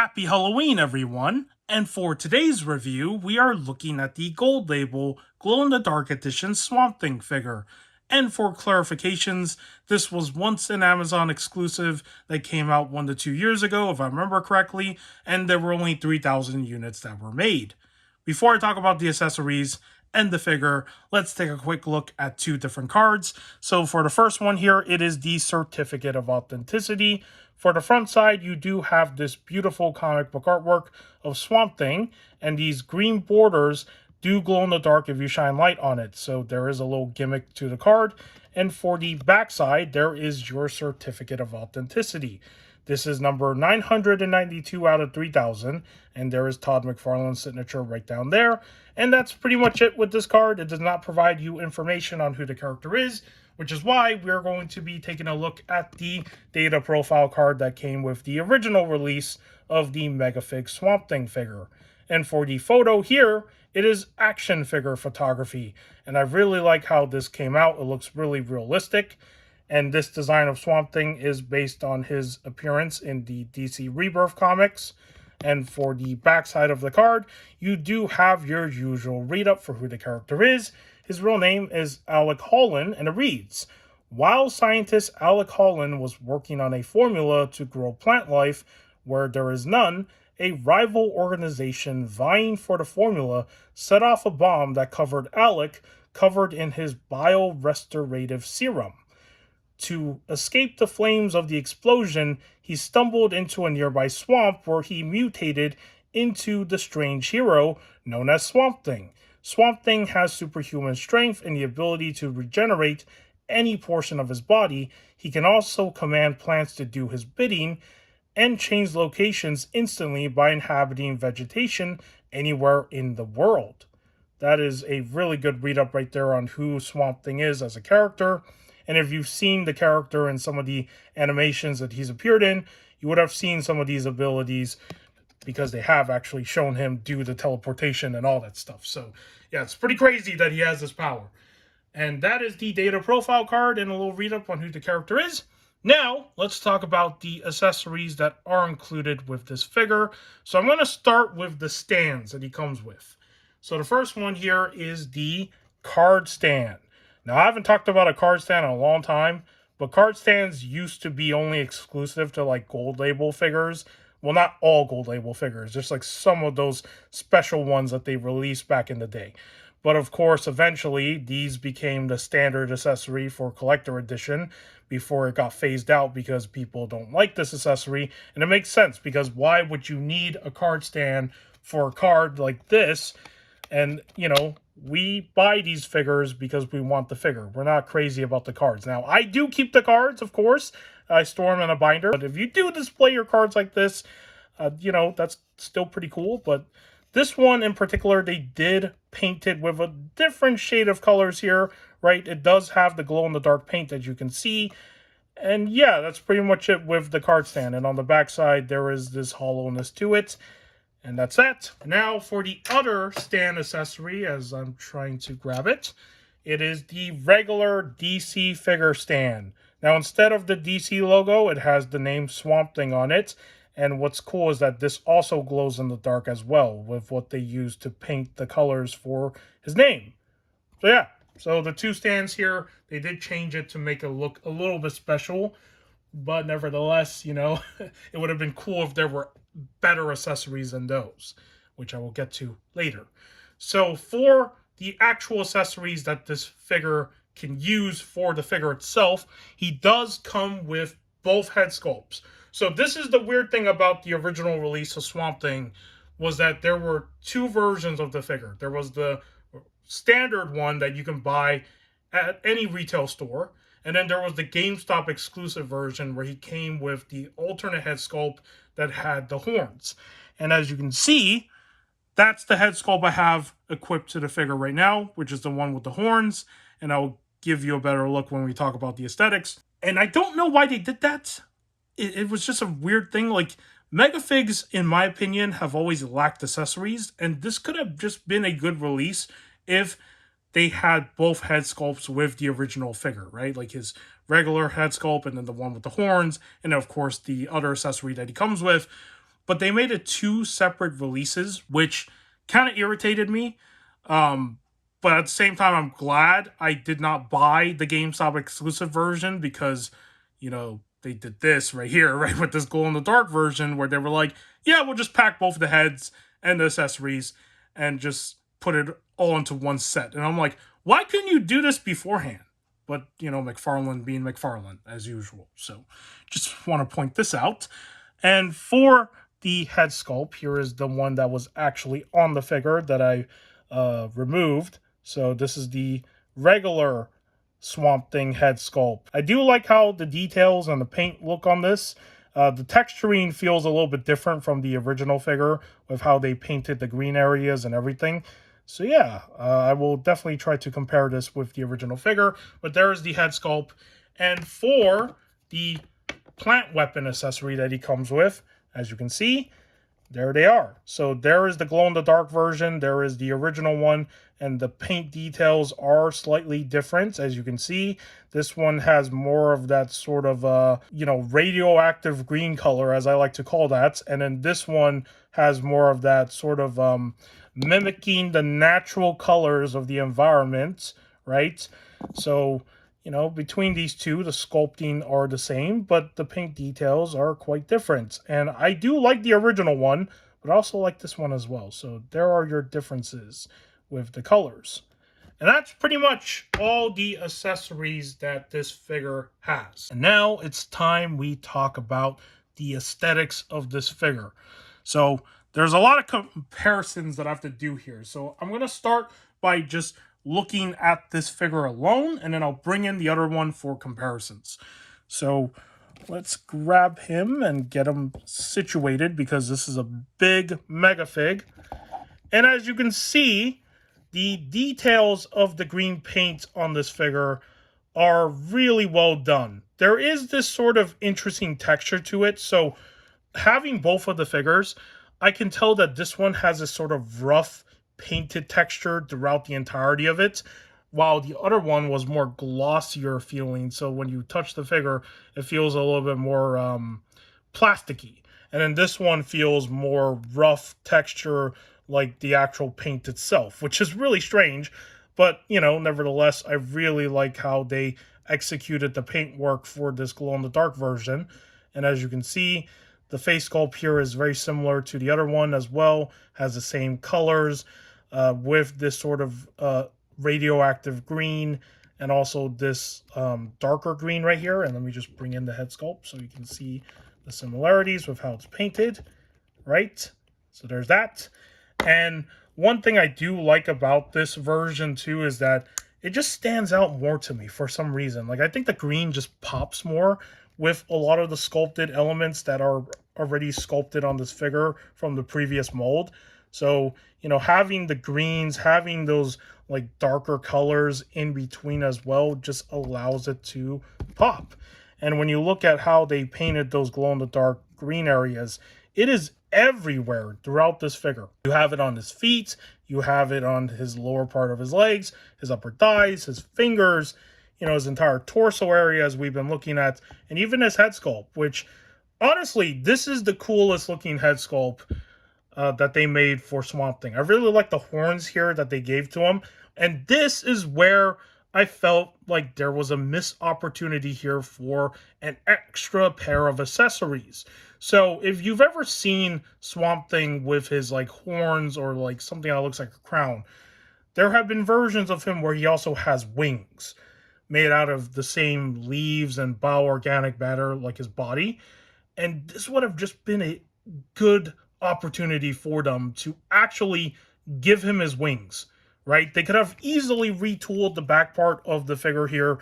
Happy Halloween, everyone! And for today's review, we are looking at the Gold Label Glow-in-the-Dark Edition Swamp Thing figure. And for clarifications, this was once an Amazon exclusive that came out 1 to 2 years ago, if I remember correctly, and there were only 3,000 units that were made. Before I talk about the accessories and the figure, let's take a quick look at two different cards. So for the first one here, it is the Certificate of Authenticity. For the front side, you do have this beautiful comic book artwork of Swamp Thing, and these green borders do glow in the dark if you shine light on it, so there is a little gimmick to the card. And for the back side, there is your Certificate of Authenticity. This is number 992 out of 3,000, and there is Todd McFarlane's signature right down there. And that's pretty much it with this card. It does not provide you information on who the character is, which is why we're going to be taking a look at the data profile card that came with the original release of the Megafig Swamp Thing figure. And for the photo here, it is action figure photography, and I really like how this came out. It looks really realistic, and this design of Swamp Thing is based on his appearance in the DC Rebirth comics. And for the backside of the card, you do have your usual read-up for who the character is. His real name is Alec Holland, and it reads, "While scientist Alec Holland was working on a formula to grow plant life where there is none, a rival organization vying for the formula set off a bomb that covered Alec covered in his biorestorative serum. To escape the flames of the explosion, he stumbled into a nearby swamp where he mutated into the strange hero known as Swamp Thing. Swamp Thing has superhuman strength and the ability to regenerate any portion of his body. He can also command plants to do his bidding and change locations instantly by inhabiting vegetation anywhere in the world." That is a really good read-up right there on who Swamp Thing is as a character. And if you've seen the character in some of the animations that he's appeared in, you would have seen some of these abilities because they have actually shown him do the teleportation and all that stuff. So, yeah, it's pretty crazy that he has this power. And that is the data profile card and a little read-up on who the character is. Now, let's talk about the accessories that are included with this figure. So I'm going to start with the stands that he comes with. So the first one here is the card stand. Now, I haven't talked about a card stand in a long time, but card stands used to be only exclusive to, like, Gold Label figures. Well, not all Gold Label figures, just, like, some of those special ones that they released back in the day. But, of course, eventually, these became the standard accessory for Collector Edition before it got phased out because people don't like this accessory. And it makes sense, because why would you need a card stand for a card like this? And, you know, we buy these figures because we want the figure. We're not crazy about the cards. Now, I do keep the cards, of course. I store them in a binder. But if you do display your cards like this, you know, that's still pretty cool. But this one in particular, they did paint it with a different shade of colors here, right? It does have the glow-in-the-dark paint that you can see. And yeah, that's pretty much it with the card stand. And on the back side, there is this hollowness to it. And that's that. Now for the other stand accessory, as I'm trying to grab it, it is the regular DC figure stand. Now instead of the DC logo, it has the name Swamp Thing on it. And what's cool is that this also glows in the dark as well with what they use to paint the colors for his name. So yeah, so the two stands here, they did change it to make it look a little bit special. But nevertheless, you know, it would have been cool if there were better accessories than those, which I will get to later. So for the actual accessories that this figure can use for the figure itself, he does come with both head sculpts. So this is the weird thing about the original release of Swamp Thing, was that there were two versions of the figure. There was the standard one that you can buy at any retail store, and then there was the GameStop exclusive version where he came with the alternate head sculpt that had the horns. And as you can see, that's the head sculpt I have equipped to the figure right now, which is the one with the horns. And I'll give you a better look when we talk about the aesthetics. And I don't know why they did that. It was just a weird thing. Like, Megafigs, in my opinion, have always lacked accessories. And this could have just been a good release if they had both head sculpts with the original figure, right? Like his regular head sculpt and then the one with the horns. And, of course, the other accessory that he comes with. but they made it 2 separate releases, which kind of irritated me. But at the same time, I'm glad I did not buy the GameStop exclusive version because, they did this right here, right, with this glow in the dark version where they were like, yeah, we'll just pack both the heads and the accessories and just put it all into one set. And I'm like, why couldn't you do this beforehand? But, Mcfarlane being Mcfarlane as usual. So just want to point this out. And for the head sculpt, here is the one that was actually on the figure that I removed. So this is the regular Swamp Thing head sculpt. I do like how the details and the paint look on this. The texturing feels a little bit different from the original figure with how they painted the green areas and everything. So yeah, I will definitely try to compare this with the original figure. But there is the head sculpt. And for the plant weapon accessory that he comes with, as you can see, there they are. So there is the glow-in-the-dark version. There is the original one. And the paint details are slightly different. As you can see, this one has more of that sort of, radioactive green color, as I like to call that. And then this one has more of that sort of mimicking the natural colors of the environment, right? So, between these two, the sculpting are the same, but the paint details are quite different. And I do like the original one, but I also like this one as well. So there are your differences with the colors. And that's pretty much all the accessories that this figure has. And now it's time we talk about the aesthetics of this figure. So there's a lot of comparisons that I have to do here. So I'm going to start by just looking at this figure alone, and then I'll bring in the other one for comparisons. So let's grab him and get him situated because this is a big mega fig. And as you can see, the details of the green paint on this figure are really well done. There is this sort of interesting texture to it. So having both of the figures, I can tell that this one has a sort of rough painted texture throughout the entirety of it, while the other one was more glossier feeling. So when you touch the figure, it feels a little bit more plasticky. And then this one feels more rough texture, like the actual paint itself, which is really strange. But, nevertheless, I really like how they executed the paint work for this glow-in-the-dark version. And as you can see, the face sculpt here is very similar to the other one as well, has the same colors with this sort of radioactive green and also this darker green right here. And let me just bring in the head sculpt so you can see the similarities with how it's painted, right? So there's that. And one thing I do like about this version too is that it just stands out more to me for some reason. Like, I think the green just pops more with a lot of the sculpted elements that are already sculpted on this figure from the previous mold. So, having the greens, having those like darker colors in between as well just allows it to pop. And when you look at how they painted those glow-in-the-dark green areas, it is everywhere throughout this figure. You have it on his feet, you have it on his lower part of his legs, his upper thighs, his fingers, his entire torso area as we've been looking at, and even his head sculpt, which honestly, this is the coolest looking head sculpt that they made for Swamp Thing. I really like the horns here that they gave to him, and this is where I felt like there was a missed opportunity here for an extra pair of accessories. So if you've ever seen Swamp Thing with his like horns or like something that looks like a crown, there have been versions of him where he also has wings made out of the same leaves and bioorganic matter like his body. And this would have just been a good opportunity for them to actually give him his wings, right? They could have easily retooled the back part of the figure here,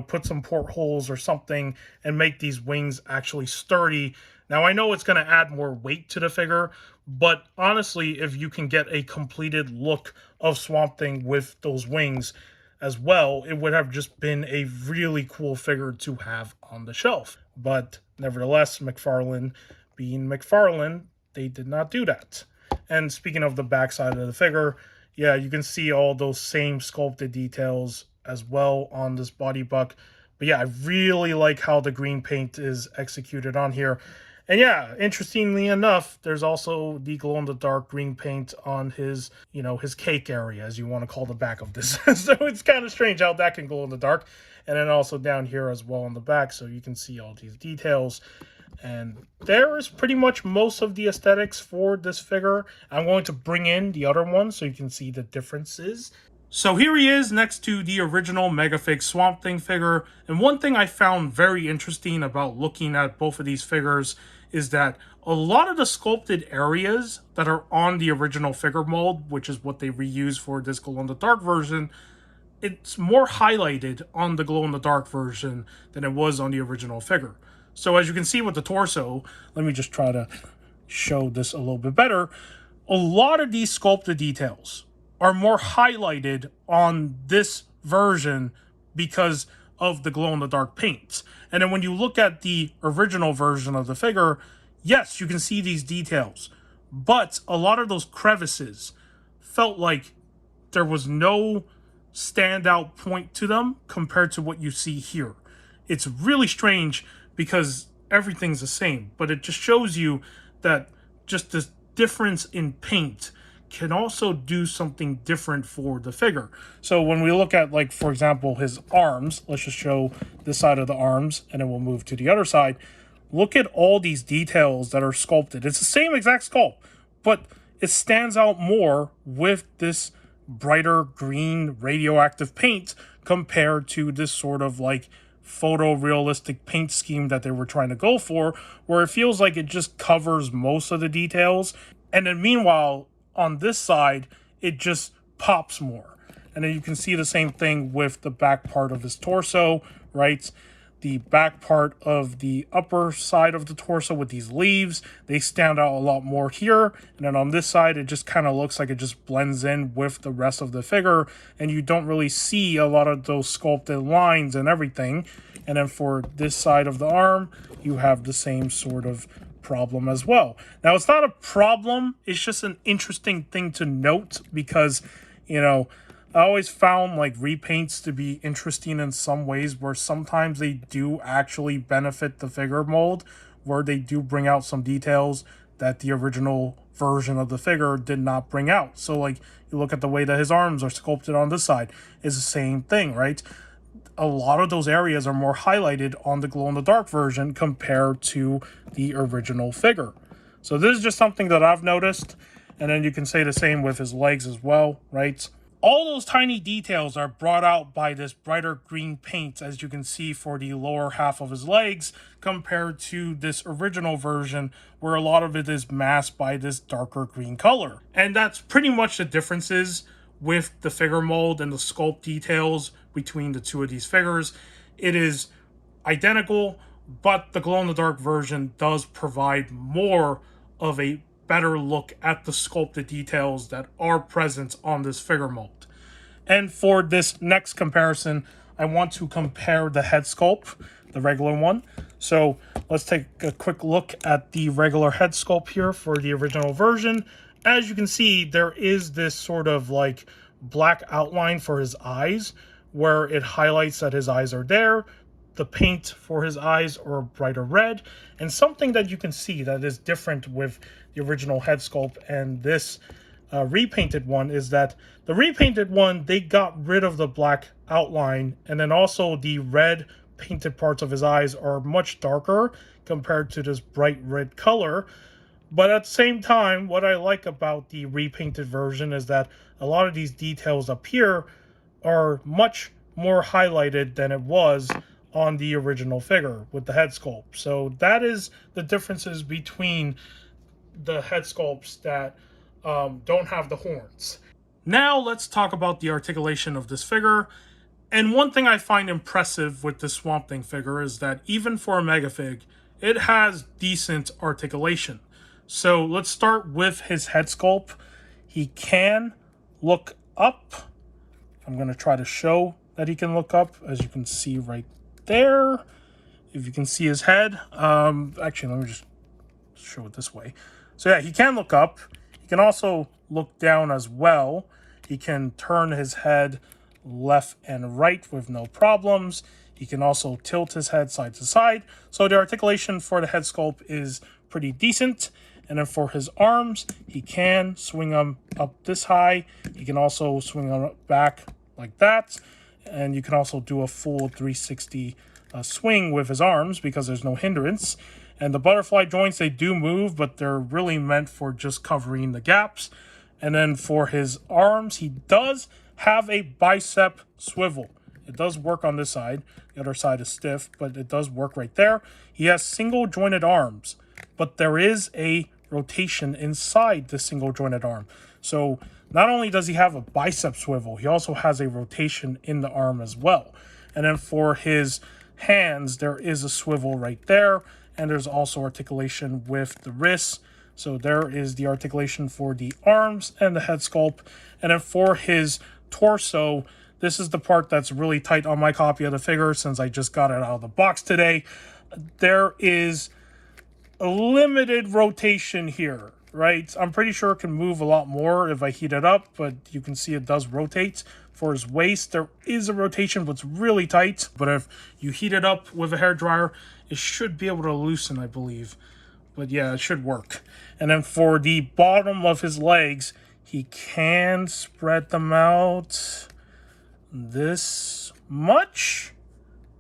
put some portholes or something and make these wings actually sturdy. Now, I know it's going to add more weight to the figure, but honestly, if you can get a completed look of Swamp Thing with those wings as well, it would have just been a really cool figure to have on the shelf. But nevertheless, Mcfarlane being Mcfarlane, they did not do that. And speaking of the backside of the figure, yeah, you can see all those same sculpted details as well on this body buck. But yeah, I really like how the green paint is executed on here. And yeah, interestingly enough, there's also the glow-in-the-dark green paint on his, his cake area, as you want to call the back of this. So it's kind of strange how that can glow in the dark. And then also down here as well on the back, so you can see all these details. And there is pretty much most of the aesthetics for this figure. I'm going to bring in the other one so you can see the differences. So here he is next to the original Megafig Swamp Thing figure. And one thing I found very interesting about looking at both of these figures is that a lot of the sculpted areas that are on the original figure mold, which is what they reuse for this glow-in-the-dark version, it's more highlighted on the glow-in-the-dark version than it was on the original figure. So as you can see with the torso, let me just try to show this a little bit better. A lot of these sculpted details are more highlighted on this version because of the glow-in-the-dark paints. And then when you look at the original version of the figure, yes, you can see these details. But a lot of those crevices felt like there was no standout point to them compared to what you see here. It's really strange because everything's the same, but it just shows you that just this difference in paint can also do something different for the figure. So when we look at, like, for example, his arms, let's just show this side of the arms, and then we'll move to the other side. Look at all these details that are sculpted. It's the same exact sculpt, but it stands out more with this brighter green radioactive paint compared to this sort of like photorealistic paint scheme that they were trying to go for, where it feels like it just covers most of the details. And then meanwhile, on this side, it just pops more. And then you can see the same thing with the back part of his torso, right? The back part of the upper side of the torso with these leaves, they stand out a lot more here. And then on this side, it just kind of looks like it just blends in with the rest of the figure. And you don't really see a lot of those sculpted lines and everything. And then for this side of the arm, you have the same sort of problem as well. Now, it's not a problem. It's just an interesting thing to note because, I always found like repaints to be interesting in some ways where sometimes they do actually benefit the figure mold, where they do bring out some details that the original version of the figure did not bring out. So like you look at the way that his arms are sculpted on this side, is the same thing, right? A lot of those areas are more highlighted on the glow-in-the-dark version compared to the original figure. So this is just something that I've noticed. And then you can say the same with his legs as well, right? All those tiny details are brought out by this brighter green paint, as you can see for the lower half of his legs, compared to this original version, where a lot of it is masked by this darker green color. And that's pretty much the differences with the figure mold and the sculpt details between the two of these figures. It is identical, but the glow-in-the-dark version does provide more of a better look at the sculpted details that are present on this figure mold. And for this next comparison, I want to compare the head sculpt, the regular one. So let's take a quick look at the regular head sculpt here for the original version. As you can see, there is this sort of like black outline for his eyes, where it highlights that his eyes are there. The paint for his eyes are brighter red. And something that you can see that is different with the original head sculpt and this repainted one is that the repainted one, they got rid of the black outline, and then also the red painted parts of his eyes are much darker compared to this bright red color. But at the same time, what I like about the repainted version is that a lot of these details up here are much more highlighted than it was on the original figure with the head sculpt. So that is the differences between the head sculpts that don't have the horns. Now let's talk about the articulation of this figure. And one thing I find impressive with this Swamp Thing figure is that even for a Megafig, it has decent articulation. So let's start with his head sculpt. He can look up. I'm going to try to show that he can look up, as you can see right there. If you can see his head. Actually, let me just show it this way. So yeah, he can look up. He can also look down as well. He can turn his head left and right with no problems. He can also tilt his head side to side. So the articulation for the head sculpt is pretty decent. And then for his arms, he can swing them up this high. He can also swing them back like that. And you can also do a full 360 swing with his arms because there's no hindrance. And the butterfly joints, they do move, but they're really meant for just covering the gaps. And then for his arms, he does have a bicep swivel. It does work on this side. The other side is stiff, but it does work right there. He has single jointed arms, but there is a rotation inside the single jointed arm. So not only does he have a bicep swivel, he also has a rotation in the arm as well. And then for his hands, there is a swivel right there, and there's also articulation with the wrists. So there is the articulation for the arms and the head sculpt. And then for his torso, this is the part that's really tight on my copy of the figure since I just got it out of the box today. There is a limited rotation here, right? I'm pretty sure it can move a lot more if I heat it up, but you can see it does rotate. For his waist, there is a rotation, but it's really tight. But if you heat it up with a hairdryer, it should be able to loosen, I believe. But yeah, it should work. And then for the bottom of his legs, he can spread them out this much,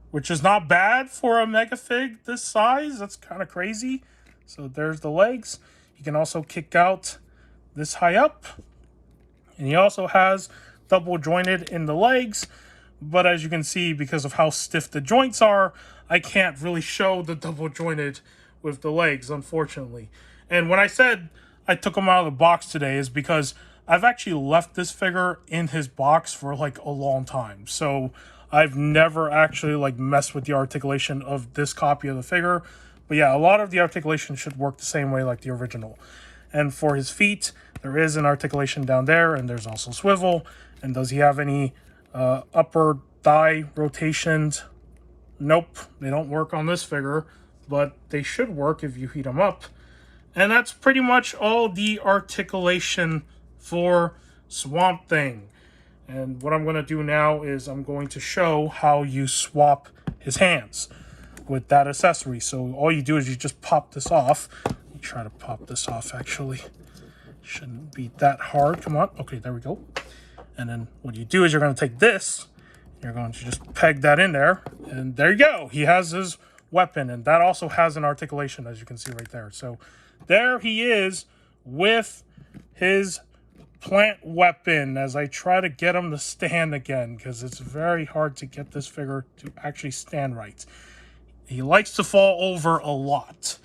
which is not bad for a mega fig this size. That's kind of crazy. So there's the legs. He can also kick out this high up. And he also has double jointed in the legs. But as you can see, because of how stiff the joints are, I can't really show the double jointed with the legs, unfortunately. And when I said I took him out of the box today is because I've actually left this figure in his box for like a long time. So I've never actually like messed with the articulation of this copy of the figure. But yeah, a lot of the articulation should work the same way like the original. And for his feet, there is an articulation down there, and there's also swivel. And does he have any upper thigh rotations? Nope, they don't work on this figure, but they should work if you heat them up. And that's pretty much all the articulation for Swamp Thing. And what I'm going to do now is I'm going to show how you swap his hands with that accessory. So all you do is you just pop this off. Let me try to pop this off, actually. Shouldn't be that hard. Come on. Okay, there we go. And then what you do is you're going to take this. You're going to just peg that in there. And there you go. He has his weapon. And that also has an articulation, as you can see right there. So there he is with his plant weapon as I try to get him to stand again, because it's very hard to get this figure to actually stand right. He likes to fall over a lot.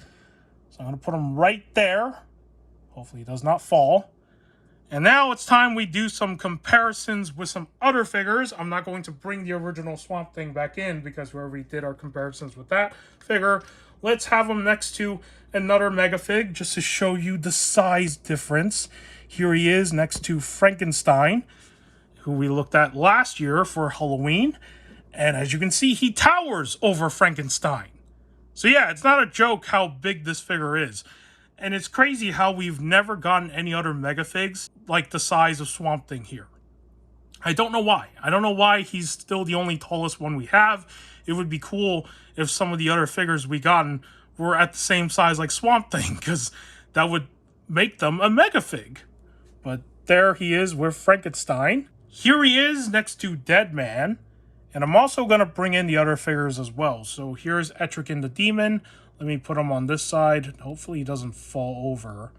So I'm going to put him right there. Hopefully he does not fall. And now it's time we do some comparisons with some other figures. I'm not going to bring the original Swamp Thing back in because we already did our comparisons with that figure. Let's have him next to another Mega Fig just to show you the size difference. Here he is next to Frankenstein, who we looked at last year for Halloween. And as you can see, he towers over Frankenstein. So yeah, it's not a joke how big this figure is. And it's crazy how we've never gotten any other Mega Figs like the size of Swamp Thing here. I don't know why. I don't know why he's still the only tallest one we have. It would be cool if some of the other figures we gotten were at the same size like Swamp Thing, because that would make them a Mega Fig. But there he is with Frankenstein. Here he is next to Dead Man. And I'm also going to bring in the other figures as well. So here's Etrigan the Demon. Let me put him on this side. Hopefully he doesn't fall over.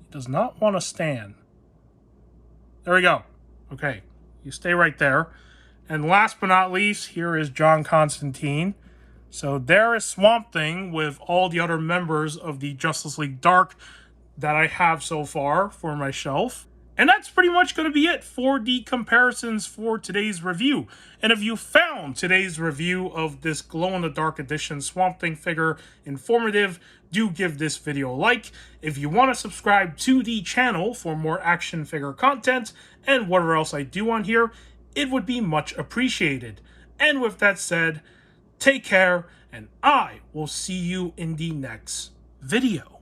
He does not want to stand. There we go. Okay, you stay right there. And last but not least, here is John Constantine. So there is Swamp Thing with all the other members of the Justice League Dark that I have so far for my shelf. And that's pretty much going to be it for the comparisons for today's review. And if you found today's review of this glow-in-the-dark edition Swamp Thing figure informative, do give this video a like. If you want to subscribe to the channel for more action figure content and whatever else I do on here, it would be much appreciated. And with that said, take care, and I will see you in the next video.